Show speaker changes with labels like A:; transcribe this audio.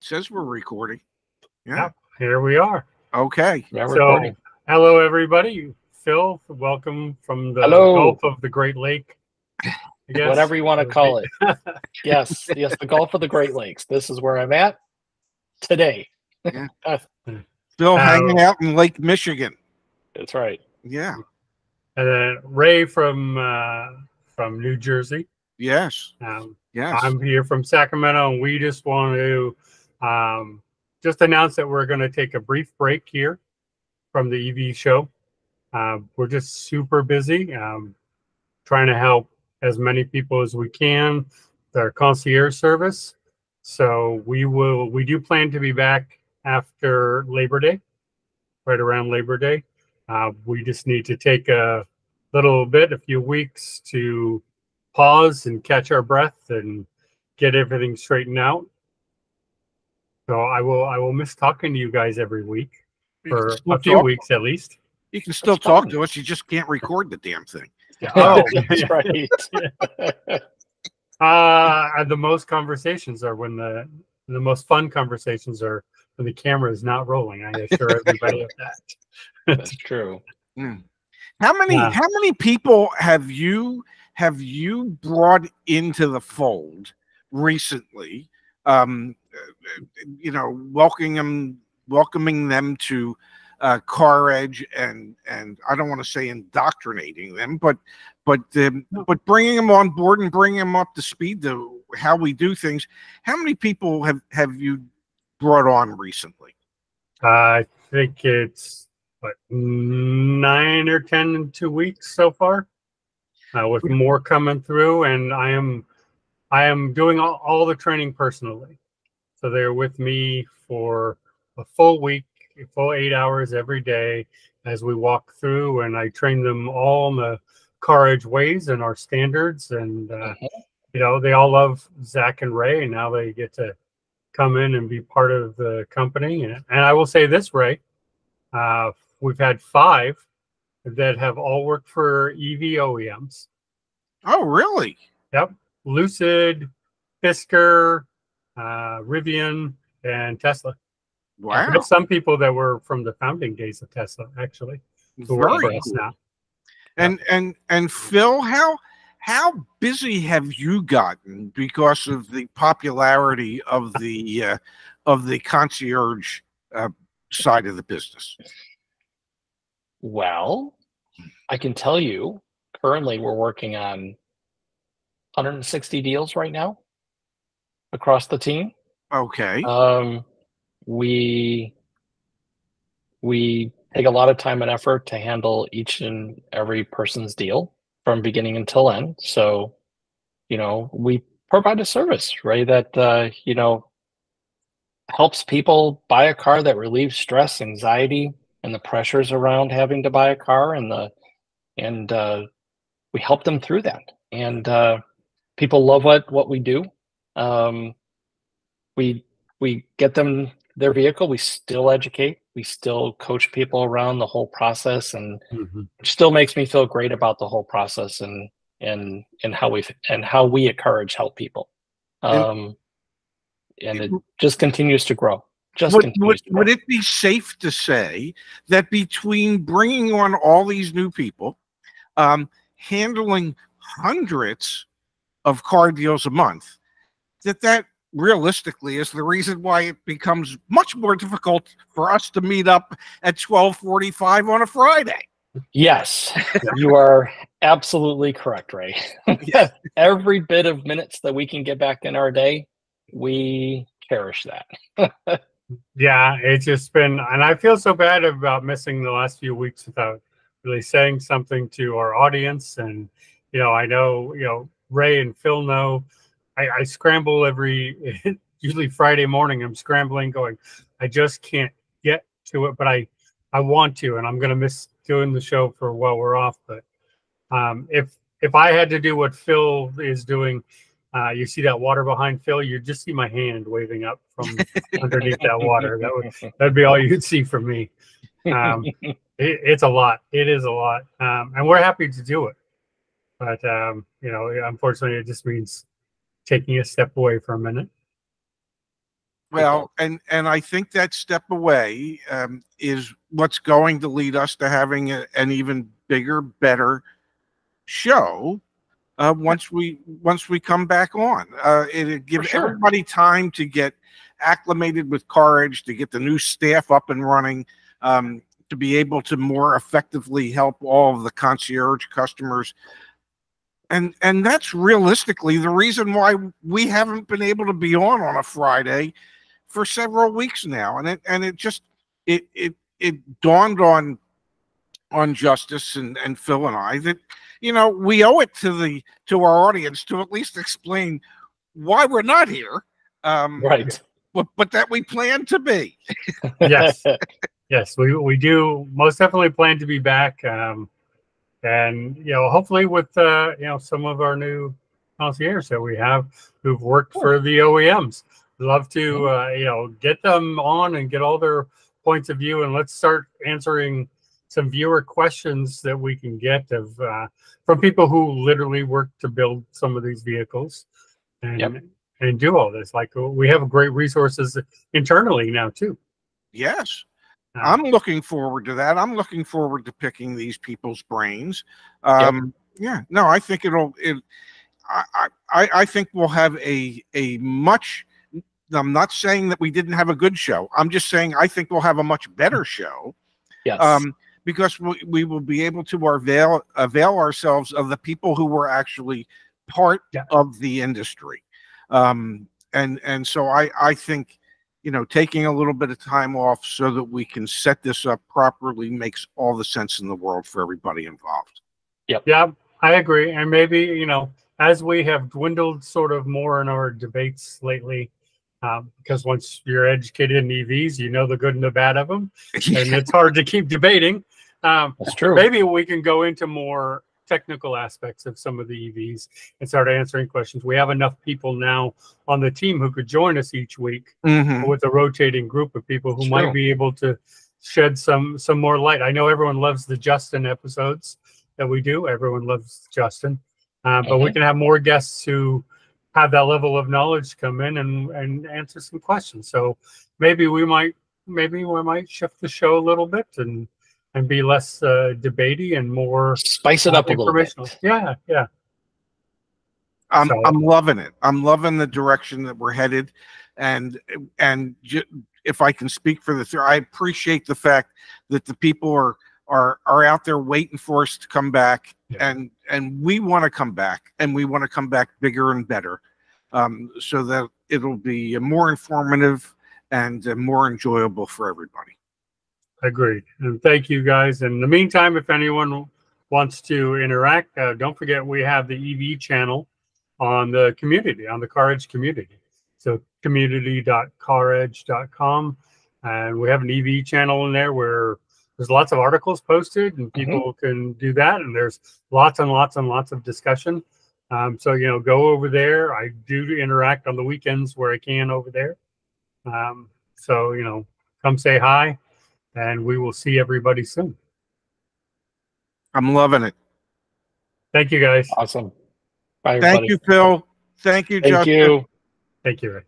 A: says we're recording. Yeah.
B: Yep, here we are.
A: Okay.
C: Yeah,
B: So, hello everybody. Phil, welcome from the Gulf of the Great Lake.
C: I guess. Whatever you want to call it. Yes, the Gulf of the Great Lakes. This is where I'm at today.
A: Yeah. Phil hanging out in Lake Michigan.
C: That's right.
A: Yeah.
B: And then Ray from New Jersey.
A: Yes. Yes.
B: I'm here from Sacramento, and we just want to just announce that we're going to take a brief break here from the EV show. We're just super busy trying to help as many people as we can with our concierge service. So we do plan to be back after Labor Day, right around Labor Day. We just need to take a few weeks to pause and catch our breath and get everything straightened out. So I will miss talking to you guys every week for a few weeks at least.
A: You can still talk to us. You just can't record the damn thing.
C: Oh, that's right.
B: The most conversations are when the most fun conversations are when the camera is not rolling. I assure everybody of that.
C: That's true.
A: How many people have you brought into the fold recently? Welcoming them to Car Edge, and I don't want to say indoctrinating them, but bringing them on board and bringing them up to speed to how we do things. How many people have you brought on recently?
B: I think it's 9 or 10 in 2 weeks so far, with more coming through, and I am doing all the training personally. So they're with me for a full week, a full 8 hours every day as we walk through, and I train them all in the Car Edge ways and our standards. And they all love Zach and Ray, and now they get to come in and be part of the company. And I will say this, Ray, we've had 5 that have all worked for EV OEMs.
A: Oh, really?
B: Yep. Lucid, Fisker, Rivian, and Tesla.
A: Wow.
B: There's some people that were from the founding days of Tesla, actually.
A: Very cool.
B: Now.
A: And Phil, how busy have you gotten because of the popularity of the concierge side of the business?
C: Well, I can tell you, currently we're working on 160 deals right now across the team.
A: Okay.
C: We take a lot of time and effort to handle each and every person's deal from beginning until end. So, we provide a service, right, that helps people buy a car, that relieves stress, anxiety, and the pressures around having to buy a car, and we help them through that. And people love what we do. We get them their vehicle. We still educate. We still coach people around the whole process, and it still makes me feel great about the whole process and how we help people. And it just continues to grow.
A: Would it be safe to say that between bringing on all these new people, handling hundreds of car deals a month, that realistically is the reason why it becomes much more difficult for us to meet up at 12:45 on a Friday?
C: Yes, you are absolutely correct, Ray.
A: Yeah.
C: Every bit of minutes that we can get back in our day, we cherish that.
B: Yeah, it's just been, and I feel so bad about missing the last few weeks without really saying something to our audience. And, I know, Ray and Phil know I scramble usually Friday morning, I'm scrambling going, I just can't get to it, but I want to, and I'm going to miss doing the show for while we're off. But if I had to do what Phil is doing, you see that water behind Phil, you just see my hand waving up from underneath that water. That'd be all you'd see from me. It's a lot. It is a lot. And we're happy to do it. But, unfortunately, it just means taking a step away for a minute.
A: Well, and I think that step away is what's going to lead us to having an even bigger, better show once we come back on. It'll give everybody time to get acclimated with CarEdge, to get the new staff up and running, to be able to more effectively help all of the concierge customers. And that's realistically the reason why we haven't been able to be on a Friday for several weeks now. And it dawned on Justice and Phil and I that, you know, we owe it to our audience to at least explain why we're not here.
C: Right.
A: But that we plan to be.
B: Yes. Yes, we do most definitely plan to be back. And, you know, hopefully with, you know, some of our new concierges that we have who've worked for the OEMs. Love to, you know, get them on and get all their points of view. And let's start answering some viewer questions that we can get from people who literally work to build some of these vehicles and do all this. Like, we have great resources internally now, too.
A: Yes. I'm looking forward to that. I'm looking forward to picking these people's brains. Yeah, no, I think I think we'll have a much, I'm not saying that we didn't have a good show. I'm just saying I think we'll have a much better show.
C: Yes.
A: Because we will be able to avail ourselves of the people who were actually part of the industry. And so I think, you know, taking a little bit of time off so that we can set this up properly makes all the sense in the world for everybody involved.
C: Yep.
B: Yeah, I agree. And maybe, you know, as we have dwindled sort of more in our debates lately, because once you're educated in EVs, you know the good and the bad of them, and it's hard to keep debating.
C: That's true.
B: Maybe we can go into more technical aspects of some of the EVs and start answering questions. We have enough people now on the team who could join us each week with a rotating group of people who might be able to shed some more light. I know everyone loves the Justin episodes that we do. Everyone loves Justin, but we can have more guests who have that level of knowledge come in and answer some questions. So maybe we might shift the show a little bit and be less debatey and more
C: spice it up a little bit.
B: Yeah.
A: I'm loving it. I'm loving the direction that we're headed, and if I can speak for I appreciate the fact that the people are out there waiting for us to come back, and we want to come back, and we want to come back bigger and better, so that it'll be more informative and more enjoyable for everybody.
B: Agreed. And thank you, guys. In the meantime, if anyone wants to interact, don't forget we have the EV channel on the community, on the CarEdge community. So community.caredge.com. And we have an EV channel in there where there's lots of articles posted and people can do that. And there's lots and lots and lots of discussion. So, you know, go over there. I do interact on the weekends where I can over there. So, you know, come say hi. And we will see everybody soon.
A: I'm loving it.
B: Thank you, guys.
C: Awesome. Bye, everybody.
A: Thank you, Phil. Thank you, Justin.
C: Thank you.
B: Thank you, Rick.